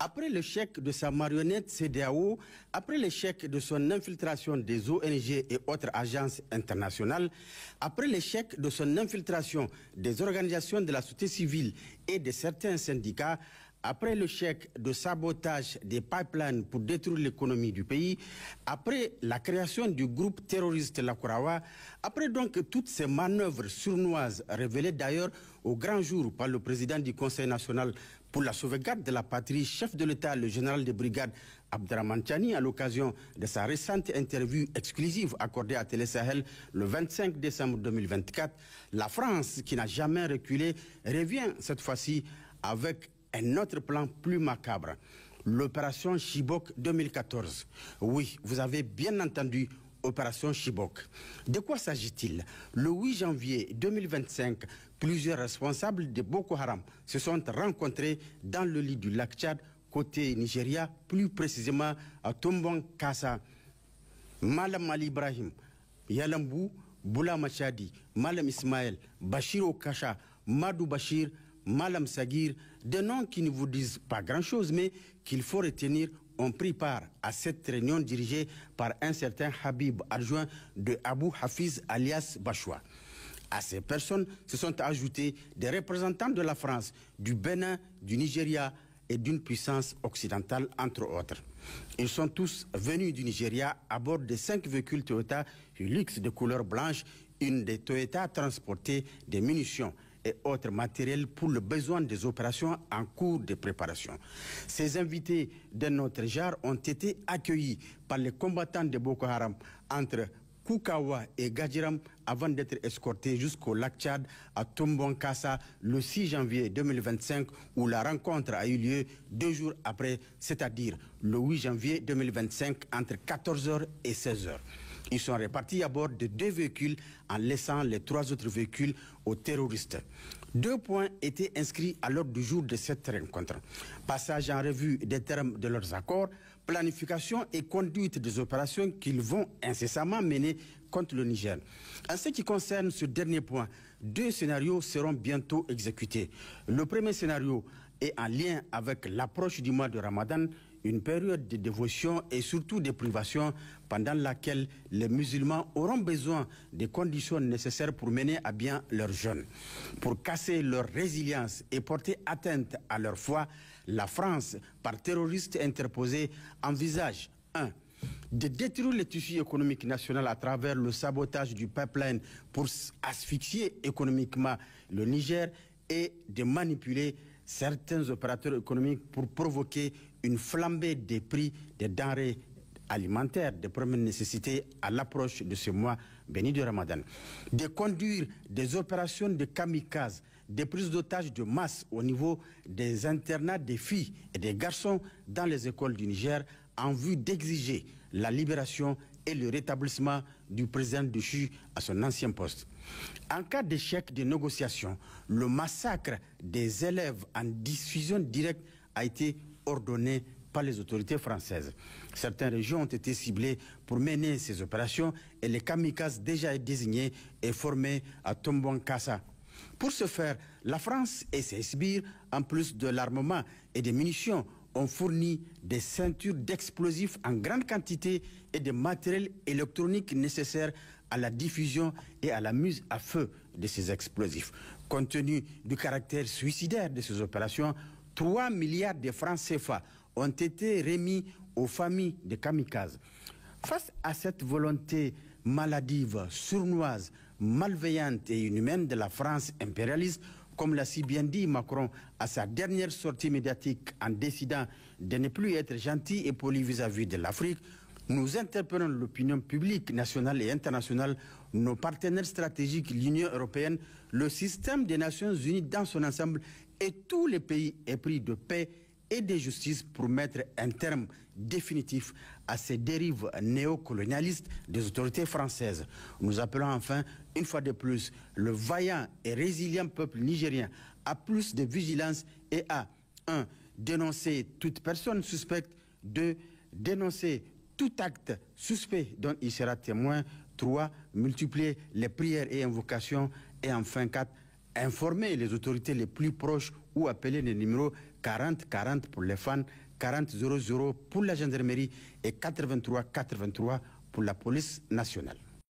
Après l'échec de sa marionnette CEDEAO, après l'échec de son infiltration des ONG et autres agences internationales, après l'échec de son infiltration des organisations de la société civile et de certains syndicats, après l'échec de sabotage des pipelines pour détruire l'économie du pays, après la création du groupe terroriste Lakurawa, après donc toutes ces manœuvres sournoises révélées d'ailleurs au grand jour par le président du Conseil national pour la sauvegarde de la patrie, chef de l'État, le général de brigade Abdrahmane Tiani, à l'occasion de sa récente interview exclusive accordée à Télé Sahel le 25 décembre 2024, la France, qui n'a jamais reculé, revient cette fois-ci avec un autre plan plus macabre, l'opération Chibok 2014. Oui, vous avez bien entendu, opération Chibok. De quoi s'agit-il? Le 8 janvier 2025, plusieurs responsables de Boko Haram se sont rencontrés dans le lit du lac Tchad, côté Nigeria, plus précisément à Tombong Kassa. Malam Ali Ibrahim, Yalambou, Boula Machadi, Malam Ismaël, Bachir Okacha, Madou Bachir, Malam Sagir, des noms qui ne vous disent pas grand-chose, mais qu'il faut retenir, ont pris part à cette réunion dirigée par un certain Habib, adjoint de Abu Hafiz alias Bachoua. À ces personnes se sont ajoutés des représentants de la France, du Bénin, du Nigeria et d'une puissance occidentale, entre autres. Ils sont tous venus du Nigeria à bord de 5 véhicules Toyota Hilux de couleur blanche, une des Toyota transportait des munitions et autres matériels pour le besoin des opérations en cours de préparation. Ces invités d'un autre genre ont été accueillis par les combattants de Boko Haram entre Koukawa et Gadjiram avant d'être escortés jusqu'au lac Tchad à Tombong Kassa le 6 janvier 2025 où la rencontre a eu lieu 2 jours après, c'est-à-dire le 8 janvier 2025 entre 14h et 16h. Ils sont répartis à bord de 2 véhicules en laissant les 3 autres véhicules aux terroristes. 2 points étaient inscrits à l'ordre du jour de cette rencontre. Passage en revue des termes de leurs accords, planification et conduite des opérations qu'ils vont incessamment mener contre le Niger. En ce qui concerne ce dernier point, 2 scénarios seront bientôt exécutés. Le premier scénario est en lien avec l'approche du mois de Ramadan, une période de dévotion et surtout de privation pendant laquelle les musulmans auront besoin des conditions nécessaires pour mener à bien leur jeûne. Pour casser leur résilience et porter atteinte à leur foi, la France, par terroristes interposés, envisage 1. de détruire le tissu économique national à travers le sabotage du pipeline pour asphyxier économiquement le Niger et de manipuler certains opérateurs économiques pour provoquer une flambée des prix des denrées alimentaires de première nécessité à l'approche de ce mois béni de Ramadan. De conduire des opérations de kamikazes, des prises d'otages de masse au niveau des internats des filles et des garçons dans les écoles du Niger en vue d'exiger la libération et le rétablissement du président Déchu à son ancien poste. En cas d'échec des négociations, le massacre des élèves en diffusion directe a été ordonné par les autorités françaises. Certaines régions ont été ciblées pour mener ces opérations et les kamikazes déjà désignés et formés à Tombong Kassa. Pour ce faire, la France et ses sbires, en plus de l'armement et des munitions, ont fourni des ceintures d'explosifs en grande quantité et des matériels électroniques nécessaires à la diffusion et à la mise à feu de ces explosifs. Compte tenu du caractère suicidaire de ces opérations, 3 milliards de francs CFA ont été remis aux familles des kamikazes. Face à cette volonté maladive, sournoise, malveillante et inhumaine de la France impérialiste, comme l'a si bien dit Macron à sa dernière sortie médiatique en décidant de ne plus être gentil et poli vis-à-vis de l'Afrique, nous interpellons l'opinion publique nationale et internationale, nos partenaires stratégiques, l'Union européenne, le système des Nations Unies dans son ensemble et tous les pays épris de paix et de justice pour mettre un terme définitif à ces dérives néocolonialistes des autorités françaises. Nous appelons enfin, une fois de plus, le vaillant et résilient peuple nigérien à plus de vigilance et à 1. Dénoncer toute personne suspecte, 2. Dénoncer tout acte suspect dont il sera témoin, 3. Multiplier les prières et invocations et enfin 4. Informer les autorités les plus proches ou appeler les numéros 40-40 pour les fans, 40-00 pour la gendarmerie et 83-83 pour la police nationale.